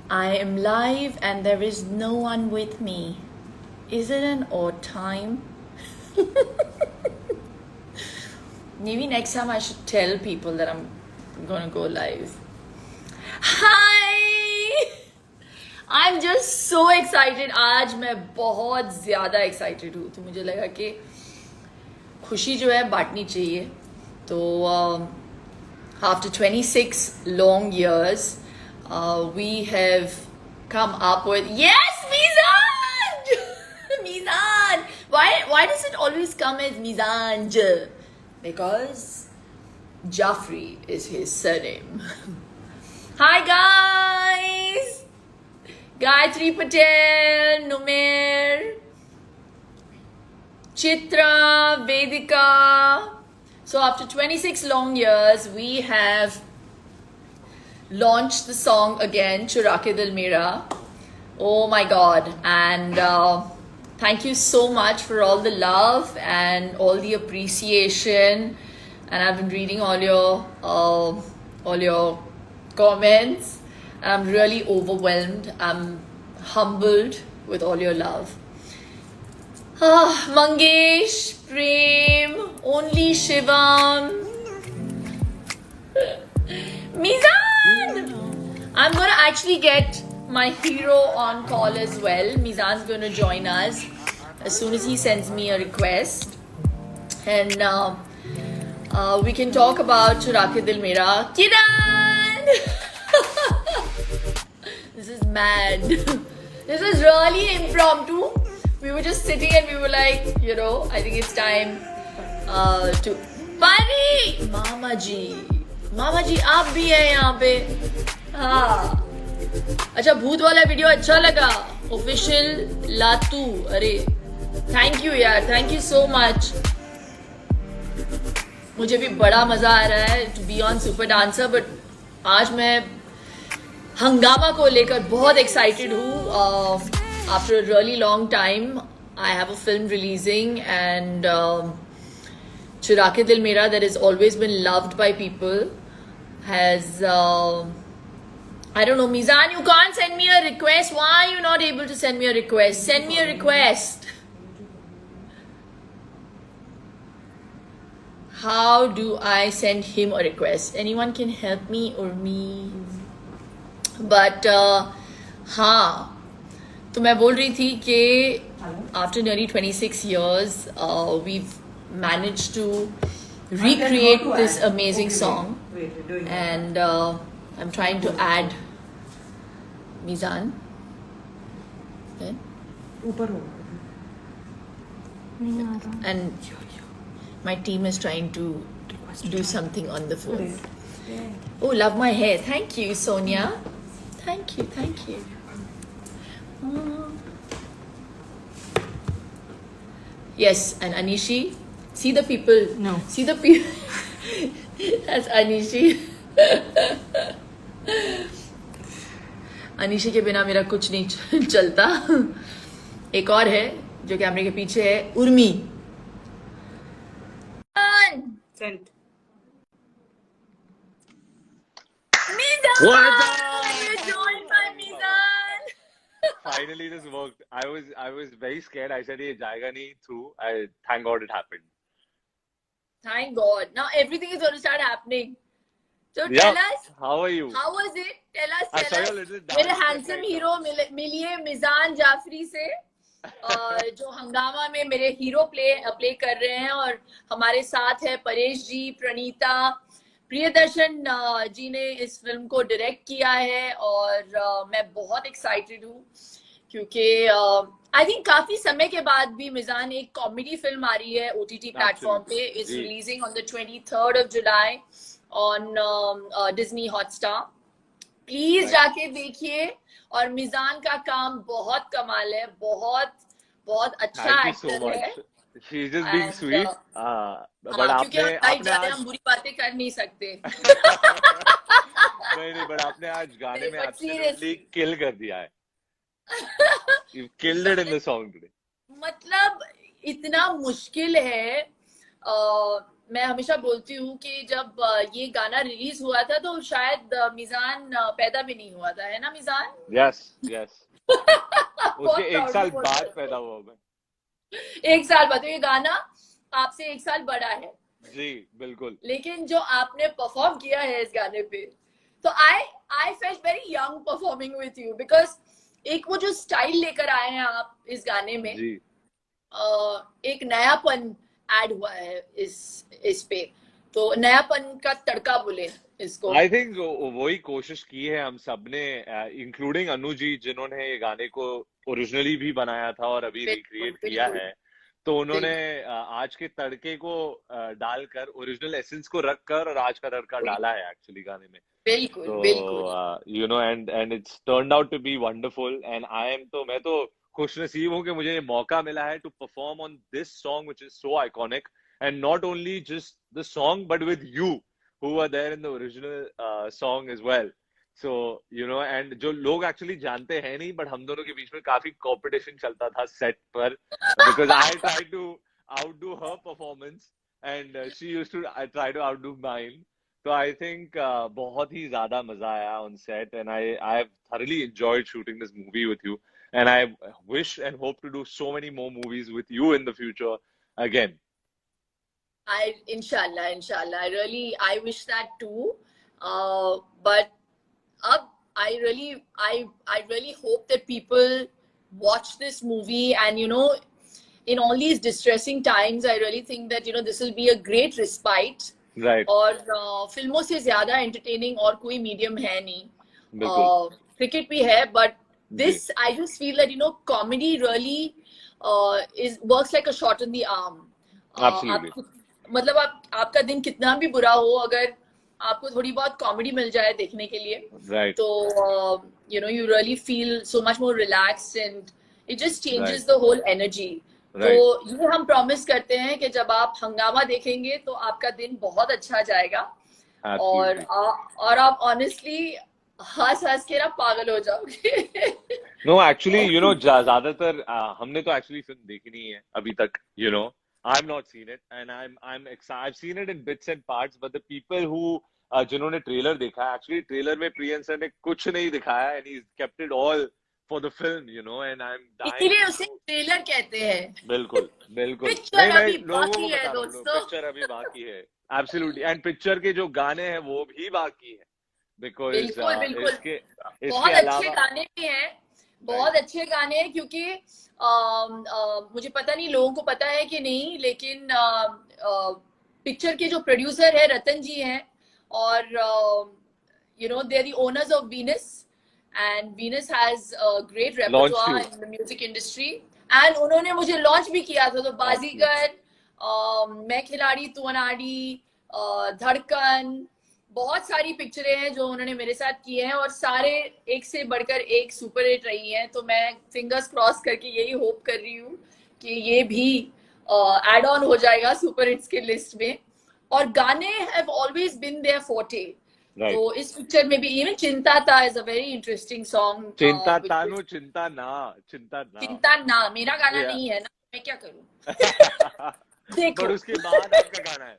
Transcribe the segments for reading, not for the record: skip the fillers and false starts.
I am live and there is no one with me. Is it an odd time? Maybe next time I should tell people that I'm gonna go live. Hi! I'm just so excited. आज मैं बहुत ज़्यादा excited हूँ, तो मुझे लगा कि खुशी जो है बांटनी चाहिए. तो after 26 long years, we have come up with Mizan! Mizan! Why does it always come as Mizanj? Because Jaffrey is his surname. Hi guys! Gayatri Patel, Numair, Chitra, Vedika. So after 26 long years, we have launched the song again, Chura Ke Dil Mera. Oh my God. And thank you so much for all the love and all the appreciation. And I've been reading all your comments. I'm really overwhelmed. I'm humbled with all your love. Mangesh, Prem, only Shivam, Mizan! I'm gonna actually get my hero on call as well. Mizan's gonna join us as soon as he sends me a request. And we can talk about Chura Ke Dil Mera. Kiran! This is mad. This is really impromptu. We were just sitting and we were like, I think it's time to... Pani! Mama ji, आप भी हैं यहाँ पे. हाँ. अच्छा, भूत वाला video अच्छा लगा. ऑफिशियल लातू. अरे, थैंक यू यार. Thank you so much. मुझे भी बड़ा मजा आ रहा है to be on Super Dancer. But आज मैं हंगामा को लेकर बहुत एक्साइटेड हूँ. After a really long time, I have a film releasing, and Chura Ke Dil Mera, that has always been loved by people, has I don't know, Mizan, you can't send me a request. Why are you not able to send me a request? Send me a request. How do I send him a request? Anyone can help me or me? But हाँ, तो मैं बोल रही थी कि after nearly 26 years, we've managed to recreate this amazing song, and I'm trying to add Mizan. And my team is trying to do something on the phone. Oh, love my hair. Thank you, Sonia. Thank you. Yes, and Anishi. See the people. No. See the people. That's Anishi. अनिशी के बिना मेरा कुछ नहीं चलता. एक और है जो कैमरे के पीछे है, Urmi. Sent. Mizan! What up? You're joined by Mizan. Finally, this worked. I was very scared. I said, "Ye jayega nahi through." Thank God it happened. Thank God. Now everything is going to start happening. So Yeah. tell us, How are you? how was it? Tell us. I saw you a little down. मेरे handsome hero मिलिए मिजान जाफरी से, जो हंगामा में मेरे hero play कर रहे हैं. और हमारे साथ है परेश जी, प्रणीता, प्रियदर्शन जी ने इस फिल्म को डायरेक्ट किया है. और मैं बहुत एक्साइटेड हूँ क्योंकि आई थिंक काफी समय के बाद भी मिजान एक कॉमेडी फिल्म आ रही है OTT प्लेटफॉर्म पे. It's releasing on the 23rd of July on Disney Hotstar. Please जाके देखिए. और मिजान का काम बहुत कमाल है. बहुत अच्छा Thank you so एक्टर है. much. She's just being And, sweet. But क्योंकि हम आपने लाइव जाते आज हम बुरी बातें कर नहीं सकते. नहीं, but आपने आज गाने में But absolutely kill कर दिया है. You killed it in the song today. मतलब इतना मुश्किल है मैं हमेशा बोलती हूँ कि जब ये गाना रिलीज हुआ था तो शायद मिजान पैदा भी नहीं हुआ था, है ना मिजान? यस यस, उसके बहुत 1 प्राउडली साल बोल बाद सकते पैदा हैं। हुआ मैं। 1 साल बाद, तो ये गाना आपसे 1 साल बड़ा है, जी बिल्कुल। लेकिन जो आपने परफॉर्म किया है इस गाने पे, तो I felt very young performing with you, because एक वो जो स्टाइल लेकर आए हैं आप इस गाने में, जी एक नयापन ऐड हुआ है इस पे, तो नयापन का तड़का बोले इसको। आई थिंक वही कोशिश की है हम सब ने, इंक्लूडिंग अनु जी, जिन्होंने ये गाने को ओरिजिनली भी बनाया था और अभी बिल्कुल रिक्रिएट किया बिल्कुल है। तो उन्होंने बिल्कुल आज के तड़के को डालकर, ओरिजिनल एसेंस को रखकर और आज का तड़का डाला है एक्चुअली गाने में। बिल्कुल तो बिल्कुल। You know, and it's turned out to be wonderful, and मैं तो खुशनसीब हूँ कि मुझे ये मौका मिला है to perform on this song which is so iconic, and not only just the song but with you who were there in the original song as well. So, you know, and जो लोग actually जानते हैं नहीं, but हम दोनों के बीच में काफी कॉम्पिटिशन चलता था सेट पर, because I tried to outdo her performance and she used to I try to outdo mine. So I think बहुत ही ज्यादा मजा आया on set, and I have thoroughly enjoyed shooting this movie with you, and I wish and hope to do so many more movies with you in the future again. Inshallah, I wish that too. But I really hope that people watch this movie, and in all these distressing times, I really think that this will be a great respite. Right. और फिल्मों से ज्यादा entertaining और कोई medium है नहीं। बिल्कुल। Cricket भी है, but this I just feel that comedy really is works like a shot in the arm. मतलब आपका दिन कितना भी बुरा हो, अगर आपको थोड़ी बहुत कॉमेडी मिल जाए देखने के लिए, right. तो you really feel so much more relaxed, and it just changes the whole energy. तो ये हम प्रॉमिस करते हैं कि जब आप हंगामा देखेंगे तो आपका दिन बहुत अच्छा जाएगा। और आप ऑनेस्टली हंस हंस के ना पागल हो जाओगे। नो एक्चुअली ज्यादातर हमने तो एक्चुअली फिल्म देखी नहीं है अभी तक, I've not seen it, and I'm excited. I've seen it in bits and parts, but the people who जिन्होंने ट्रेलर देखा है, एक्चुअली ट्रेलर में प्रियन सर ने कुछ नहीं दिखाया, and he's kept it all for the film, and I'm dying. इसीलिए उसे ट्रेलर कहते हैं। बिल्कुल बिल्कुल। पिक्चर अभी बाकी है दोस्तों, पिक्चर अभी बाकी है, एब्सोल्युटली, एंड पिक्चर के जो गाने हैं वो भी बाकी है, बिकॉज बिल्कुल इसके बहुत अलावा अच्छे गाने भी हैं, बहुत अच्छे गाने हैं। क्योंकि मुझे पता नहीं लोगों को पता है कि नहीं, लेकिन पिक्चर के जो प्रोड्यूसर है रतन जी हैं, और they are the owners of Venus, and Venus has a great repertoire in the music industry, and उन्होंने मुझे लॉन्च भी किया था। तो बाजीगर, मैं खिलाड़ी तू अनाड़ी, धड़कन, बहुत सारी पिक्चरें हैं जो उन्होंने मेरे साथ की हैं, और सारे एक से बढ़कर एक सुपर हिट रही हैं। तो मैं फिंगर्स क्रॉस करके यही होप कर रही हूँ कि ये भी एड ऑन हो जाएगा सुपर हिट्स के लिस्ट में। और गाने have always been their forte, तो इस पिक्चर में भी even Chinta Ta is a very interesting song. चिंता ना मेरा गाना नहीं है ना, मैं क्या करूँ। देखो, पर उसके बाद आपका गाना है,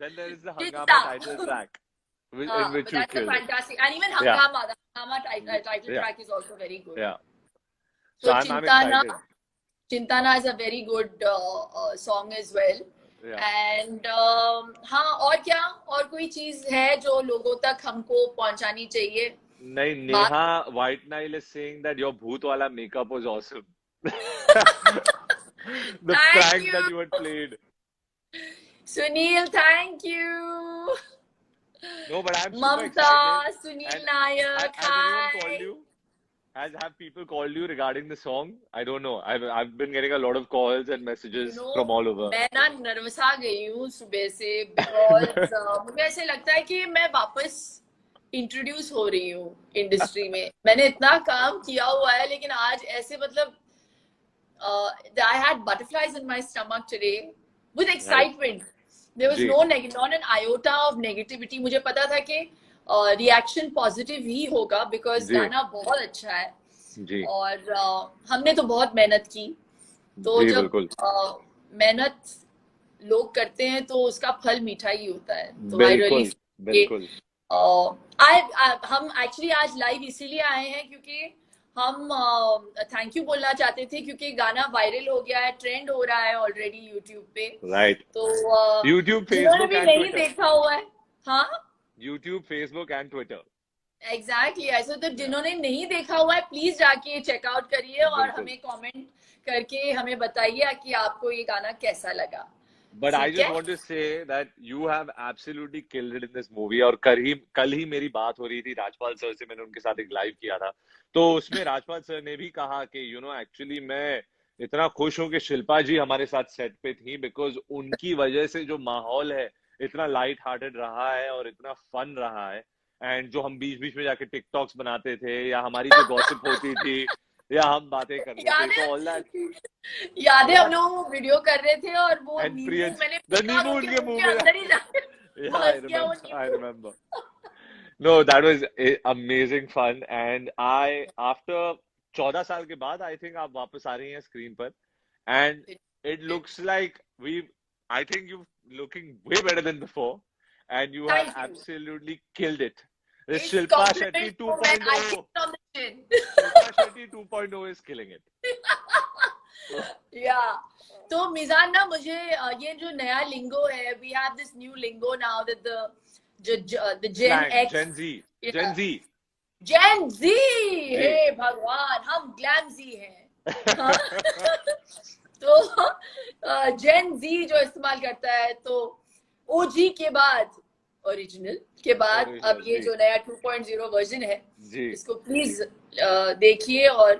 then there is the Hangama title track, in which you killed. That's fantastic, and even Hangama, the Hangama title track is also very good. Yeah. So Chintana is a very good song as well. Yeah. And हाँ, और क्या, और कोई चीज है जो लोगों तक हमको पहुंचानी चाहिए? नहीं, Neha White Nile is saying that your भूत वाला makeup was awesome. The prank that you had played. Sunil, thank you. No, but I'm super Mamta, excited. Sunil Nayak, hi. Have people called you regarding the song? I don't know. I've been getting a lot of calls and messages from all over. मैं ना nervous आ गई हूँ सुबह से, because मुझे ऐसे लगता है कि मैं वापस इंट्रोड्यूस हो रही हूँ इंडस्ट्री में। मैंने इतना काम किया हुआ है, लेकिन आज ऐसे मतलब I had butterflies in my stomach today with excitement. There was not an iota of negativity. मुझे पता था कि रिएक्शन पॉजिटिव ही होगा, बिकॉज गाना बहुत अच्छा है जी। और हमने तो बहुत मेहनत की, तो जब मेहनत लोग करते हैं तो उसका फल मीठा ही होता है। तो आई रियली बिल्कुल बिल्कुल हम एक्चुअली आज लाइव इसीलिए आए हैं क्योंकि हम थैंक यू बोलना चाहते थे क्योंकि गाना वायरल हो गया है, ट्रेंड हो रहा है ऑलरेडी यूट्यूब पे। राइट तो यूट्यूब जिन्होंने फेसबुक भी एंड नहीं ट्विटर देखा हुआ है, हाँ YouTube Facebook and Twitter exactly ऐसे तो जिन्होंने नहीं देखा हुआ है प्लीज जाके चेकआउट करिए और बिल्कुल हमें कमेंट करके हमें बताइए कि आपको ये गाना कैसा लगा। But I ठीक just है, want to say that you have absolutely killed it in this movie. और कल ही मेरी बात हो रही थी राजपाल सर से, मैंने उनके साथ एक लाइव किया था, तो उसमें राजपाल सर ने भी कहा कि एक्चुअली मैं इतना खुश हूं कि शिल्पा जी हमारे साथ सेट पे थी, बिकॉज उनकी वजह से जो माहौल है इतना लाइट हार्टेड रहा है और इतना फन रहा है। एंड जो हम बीच बीच में जाके टिकटॉक्स बनाते थे या हमारी जो गॉसिप होती थी या हम बातें करते थे, याद तो है, ऑल दैट याद है हम बहुत। लोग वीडियो कर रहे थे और वो एंड नींबू प्रियंश मैंने द फेंका और नींबू उनके उनके मुंह मुंह के में अंदर ही जाके Yeah, I फंस गया वो remember. I नींबू। remember. No, that was amazing fun. And after 14 साल के बाद, I think आप वापस आ रही हैं स्क्रीन पर. And it looks like I think you're looking way better than before. And you have thank you, absolutely killed it. This इस Shilpa Shetty complement को मैं आई 2.0. Kick on the chin. Shilpa Shetty 2.0 is killing it. So, या तो मिजान ना मुझे ये जो नया लिंगो है, we have this new lingo now that the Gen slang, X, Gen Z. Gen Z. Gen Z, Z. हे भगवान हम ग्लैमजी हैं। हाँ? तो जेन जी जो इस्तेमाल करता है, तो ओजी के बाद ओरिजिनल के बाद अब Original, ये जी. जो नया 2.0 वर्जन है, जी. इसको प्लीज देखिए। और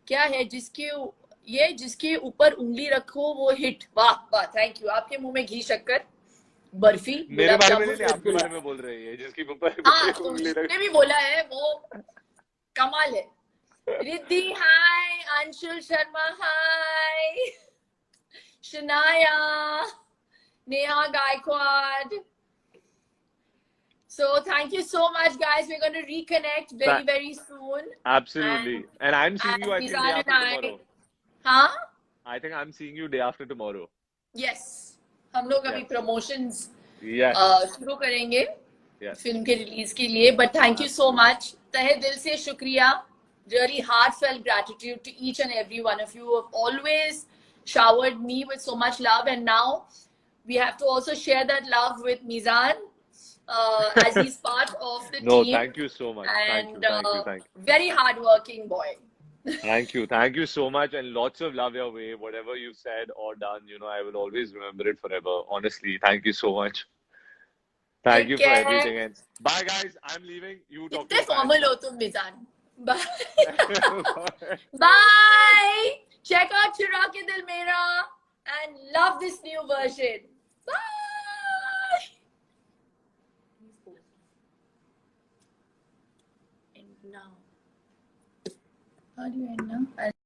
क्या है जिसके ऊपर उंगली रखो वो हिट। वाह वाह, थैंक यू। आपके मुंह में घी शक्कर, बर्फी, मेरे गुलाब बारे में जामुन, नहीं, आपके रसगुल्ला। बारे में बोल रही है, जिसकी ऊपर हाँ, तो उंगली रख। जिसने भी बोला है वो कमाल है। रिद्धि हाय, अंशुल शर्मा हाय, Shanaya, Neha Gaikwad. So thank you so much, guys. We're going to reconnect very, very soon. Absolutely. And I'm seeing you, I think, day Mizan after and I, tomorrow. हाँ, I think I'm seeing you day after tomorrow. yes, हम लोग अभी Yes. Promotions Yes. शुरू करेंगे Yes. Film के release के लिए। But thank you so much, तहे दिल से शुक्रिया। Really heartfelt gratitude to each and every one of you who have always showered me with so much love, and now we have to also share that love with Mizan as he's part of the No, team, thank you so much. Thank you. and Thank you. Thank you. very hardworking boy. Thank you. Thank you so much. And lots of love your way. Whatever you said or done, I will always remember it forever. Honestly, thank you so much. Thank Take you for care. everything. And bye, guys. I'm leaving. You talk to कितने your fans. Formal हो तुम मिजान। Bye. Bye. Check out चुरा के दिल मेरा and love this new version. Bye. And now, how do you end now?